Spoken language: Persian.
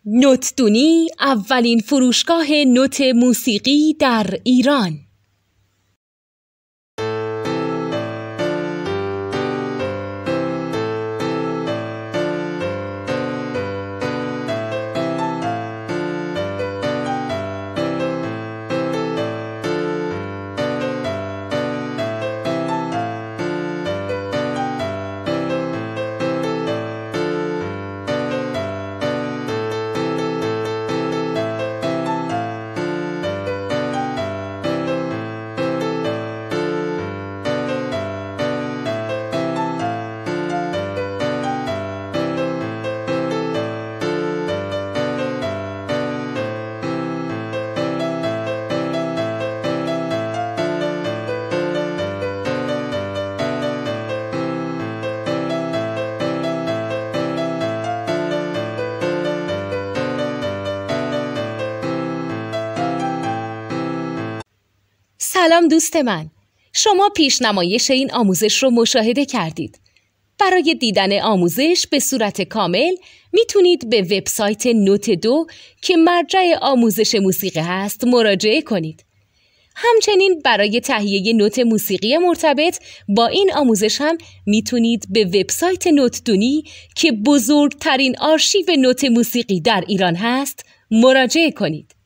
نوتدونی اولین فروشگاه نوت موسیقی در ایران. سلام دوست من، شما پیشنمایش این آموزش رو مشاهده کردید. برای دیدن آموزش به صورت کامل میتونید به وبسایت نوت 2 که مرجع آموزش موسیقی هست مراجعه کنید. همچنین برای تهیه نوت موسیقی مرتبط با این آموزش هم میتونید به وبسایت نوتدونی که بزرگترین آرشیو نوت موسیقی در ایران هست مراجعه کنید.